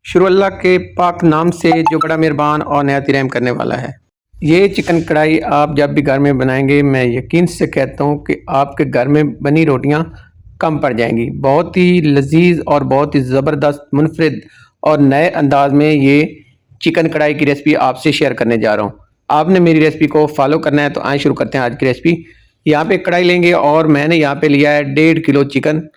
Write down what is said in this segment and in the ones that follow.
शुरू अल्लाह के पाक नाम से जो बड़ा मेहरबान और नहायत रहम करने वाला है। ये चिकन कढ़ाई आप जब भी घर में बनाएंगे, मैं यकीन से कहता हूँ कि आपके घर में बनी रोटियाँ कम पड़ जाएंगी। बहुत ही लजीज और बहुत ही ज़बरदस्त, मुनफरिद और नए अंदाज में ये चिकन कढ़ाई की रेसिपी आपसे शेयर करने जा रहा हूँ। आपने मेरी रेसिपी को फॉलो करना है, तो आए शुरू करते हैं आज की रेसिपी। यहाँ पे कढ़ाई लेंगे और मैंने यहाँ पे लिया है 1.5 किलो चिकन।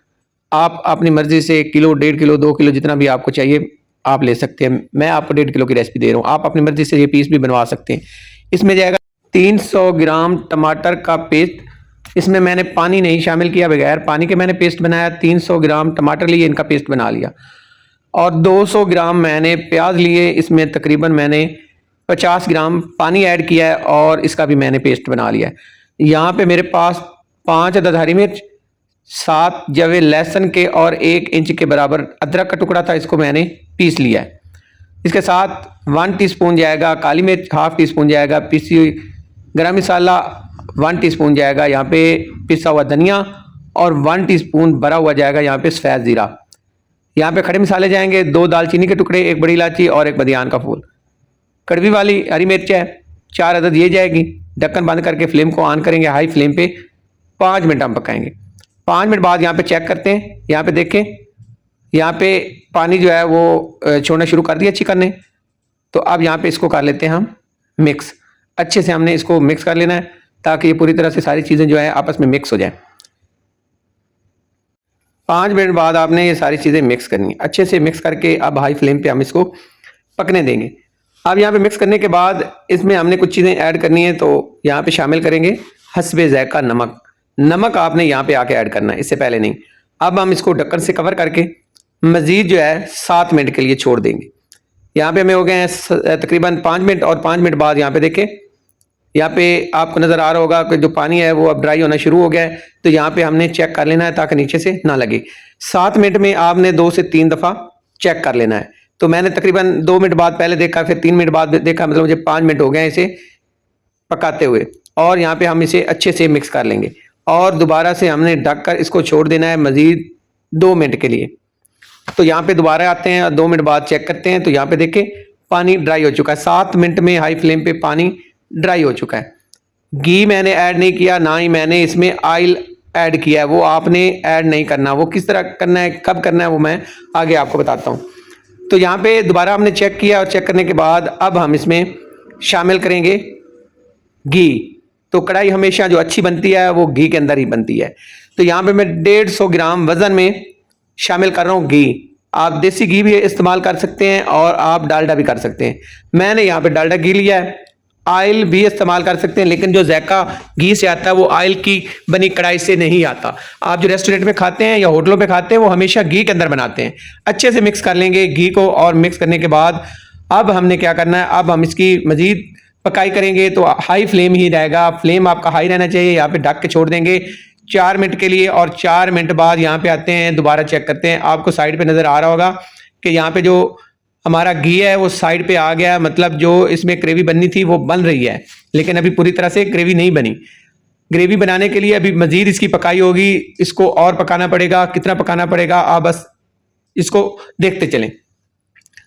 आप अपनी मर्जी से 1 किलो, 1.5 किलो, 2 किलो जितना भी आपको चाहिए आप ले सकते हैं। मैं आपको 1.5 किलो की रेसिपी दे रहा हूँ, आप अपनी मर्जी से ये पीस भी बनवा सकते हैं। इसमें जाएगा 300 ग्राम टमाटर का पेस्ट। इसमें मैंने पानी नहीं शामिल किया, बगैर पानी के मैंने पेस्ट बनाया। 300 ग्राम टमाटर लिए, इनका पेस्ट बना लिया। और 200 ग्राम मैंने प्याज लिए, इसमें तकरीबन मैंने 50 ग्राम पानी ऐड किया है और इसका भी मैंने पेस्ट बना लिया है। यहाँ पे मेरे पास 5 अदद हरी मिर्च, 7 जवे लहसुन के और 1 इंच के बराबर अदरक का टुकड़ा था, इसको मैंने पीस लिया है। इसके साथ 1 टीस्पून जाएगा काली मिर्च, हाफ टी स्पून जाएगा पीसी हुई गरम मसाला, 1 टीस्पून जाएगा यहाँ पे पिसा हुआ धनिया और 1 टीस्पून भरा हुआ जाएगा यहाँ पे सफ़ेद ज़ीरा। यहाँ पे खड़े मसाले जाएंगे 2 दालचीनी के टुकड़े, 1 बड़ी इलायची और 1 बदियान का फूल। कड़वी वाली हरी मिर्च है 4 अदद, ये जाएगी। ढक्कन बंद करके फ्लेम को ऑन करेंगे, हाई फ्लेम पे 5 मिनट हम पकाएंगे। 5 मिनट बाद यहाँ पे चेक करते हैं, यहाँ पे देखें, यहाँ पे पानी जो है वो छोड़ना शुरू कर दिया चिकन ने। तो अब यहाँ पे इसको कर लेते हैं हम मिक्स। अच्छे से हमने इसको मिक्स कर लेना है ताकि ये पूरी तरह से सारी चीज़ें जो है आपस में मिक्स हो जाए। 5 मिनट बाद आपने ये सारी चीज़ें मिक्स करनी है। अच्छे से मिक्स करके अब हाई फ्लेम पे हम इसको पकने देंगे। अब यहाँ पे मिक्स करने के बाद इसमें हमने कुछ चीज़ें ऐड करनी है, तो यहाँ पे शामिल करेंगे हस्बे ज़ायका नमक। नमक आपने यहाँ पे आके ऐड करना है, इससे पहले नहीं। अब हम इसको ढक्कन से कवर करके मज़ीद जो है 7 मिनट के लिए छोड़ देंगे। यहाँ पे हमें हो गए हैं तकरीबन 5 मिनट, और 5 मिनट बाद यहाँ पे देखें, यहाँ पे आपको नज़र आ रहा होगा कि जो पानी है वो अब ड्राई होना शुरू हो गया है। तो यहाँ पे हमने चेक कर लेना है ताकि नीचे से ना लगे। 7 मिनट में आपने 2 से 3 दफ़ा चेक कर लेना है। तो मैंने तकरीबन 2 मिनट बाद पहले देखा, फिर 3 मिनट बाद देखा, मतलब मुझे 5 मिनट हो गए इसे पकाते हुए। और यहाँ पे हम इसे अच्छे से मिक्स कर लेंगे और दोबारा से हमने ढक कर इसको छोड़ देना है मज़ीद 2 मिनट के लिए। तो यहाँ पे दोबारा आते हैं और 2 मिनट बाद चेक करते हैं, तो यहाँ पे देखें पानी ड्राई हो चुका है। 7 मिनट में हाई फ्लेम पे पानी ड्राई हो चुका है। घी मैंने ऐड नहीं किया, ना ही मैंने इसमें ऑयल ऐड किया है। वो आपने ऐड नहीं करना, वो किस तरह करना है, कब करना है, वो मैं आगे आपको बताता हूँ। तो यहाँ पे दोबारा हमने चेक किया और चेक करने के बाद अब हम इसमें शामिल करेंगे घी। तो कढ़ाई हमेशा जो अच्छी बनती है वो घी के अंदर ही बनती है। तो यहाँ पे मैं 150 ग्राम वजन में शामिल कर रहा हूँ घी। आप देसी घी भी इस्तेमाल कर सकते हैं और आप डालडा भी कर सकते हैं। मैंने यहाँ पे डालडा घी लिया है। ऑयल भी इस्तेमाल कर सकते हैं, लेकिन जो ज़ायका घी से आता है वो ऑयल की बनी कढ़ाई से नहीं आता। आप जो रेस्टोरेंट में खाते हैं या होटलों पे खाते हैं वो हमेशा घी के अंदर बनाते हैं। अच्छे से मिक्स कर लेंगे घी को, और मिक्स करने के बाद अब हमने क्या करना है, अब हम इसकी मज़ीद पकाई करेंगे। तो हाई फ्लेम ही रहेगा, फ्लेम आपका हाई रहना चाहिए। यहाँ पे ढक के छोड़ देंगे 4 मिनट के लिए, और 4 मिनट बाद यहाँ पे आते हैं, दोबारा चेक करते हैं। आपको साइड पे नज़र आ रहा होगा कि यहाँ पे जो हमारा घी है वो साइड पे आ गया, मतलब जो इसमें ग्रेवी बननी थी वो बन रही है, लेकिन अभी पूरी तरह से ग्रेवी नहीं बनी। ग्रेवी बनाने के लिए अभी मज़ीद इसकी पकाई होगी, इसको और पकाना पड़ेगा। कितना पकाना पड़ेगा आप बस इसको देखते चलें।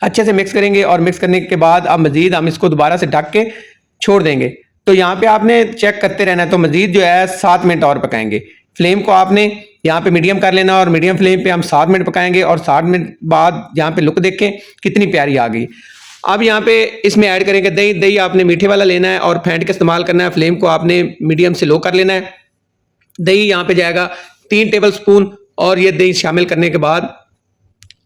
अच्छे से मिक्स करेंगे और मिक्स करने के बाद अब मज़ीद हम इसको दोबारा से ढक के छोड़ देंगे। तो यहाँ पे आपने चेक करते रहना है। तो मज़ीद जो है 7 मिनट और पकाएंगे। फ्लेम को आपने यहाँ पे मीडियम कर लेना, और मीडियम फ्लेम पे हम 7 मिनट पकाएंगे। और 7 मिनट बाद यहाँ पे लुक देखें कितनी प्यारी आ गई। अब यहाँ पे इसमें ऐड करेंगे दही। दही आपने मीठे वाला लेना है और फेंट के इस्तेमाल करना है। फ्लेम को आपने मीडियम से लो कर लेना है। दही यहाँ पे जाएगा 3 टेबल स्पून, और ये दही शामिल करने के बाद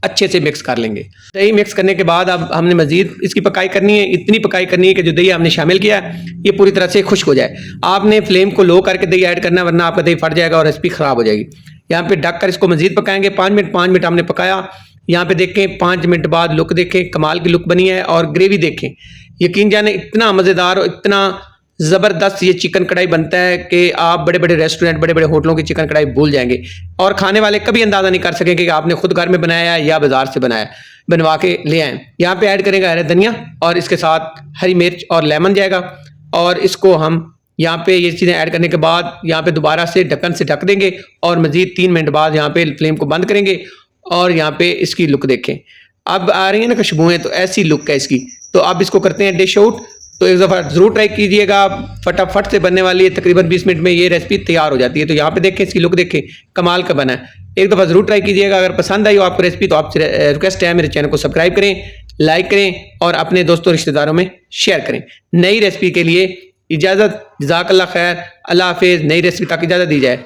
अच्छे से मिक्स कर लेंगे। दही मिक्स करने के बाद अब हमने मज़ीद इसकी पकाई करनी है। इतनी पकाई करनी है कि जो दही हमने शामिल किया है ये पूरी तरह से खुश्क हो जाए। आपने फ्लेम को लो करके दही ऐड करना है, वरना आपका दही फट जाएगा और रेसिपी ख़राब हो जाएगी। यहाँ पे ढक कर इसको मज़ीद पकाएंगे 5 मिनट। 5 मिनट हमने पकाया। यहाँ पे देखें 5 मिनट बाद लुक देखें, कमाल की लुक बनी है। और ग्रेवी देखें, यकीन जाने इतना मज़ेदार और इतना ज़बरदस्त ये चिकन कढ़ाई बनता है कि आप बड़े बड़े रेस्टोरेंट, बड़े बड़े होटलों की चिकन कढ़ाई भूल जाएंगे, और खाने वाले कभी अंदाज़ा नहीं कर सकेंगे कि आपने खुद घर में बनाया है या बाजार से बनाया, बनवा के ले आए। यहाँ पे ऐड करेंगे हरे धनिया, और इसके साथ हरी मिर्च और लेमन जाएगा। और इसको हम यहाँ पे ये चीज़ें ऐड करने के बाद यहाँ पे दोबारा से ढक्कन से ढक देंगे, और मज़ीद 3 मिनट बाद यहाँ पे फ्लेम को बंद करेंगे। और यहाँ पे इसकी लुक देखें, अब आ रही है ना खुशबुएं, तो ऐसी लुक है इसकी। तो अब इसको करते हैं डिश आउट। तो एक दफ़ा ज़रूर ट्राई कीजिएगा, फटाफट से बनने वाली है, तकरीबन 20 मिनट में ये रेसिपी तैयार हो जाती है। तो यहाँ पे देखें, इसकी लुक देखें, कमाल का बना है। एक दफ़ा ज़रूर ट्राई कीजिएगा। अगर पसंद आई हो आपको रेसिपी तो आपसे रिक्वेस्ट है मेरे चैनल को सब्सक्राइब करें, लाइक करें और अपने दोस्तों रिश्तेदारों में शेयर करें। नई रेसिपी के लिए इजाज़त, जज़ाकल्लाह खैर, अल्लाह हाफिज़। नई रेसिपी तक इजाज़त दी जाए।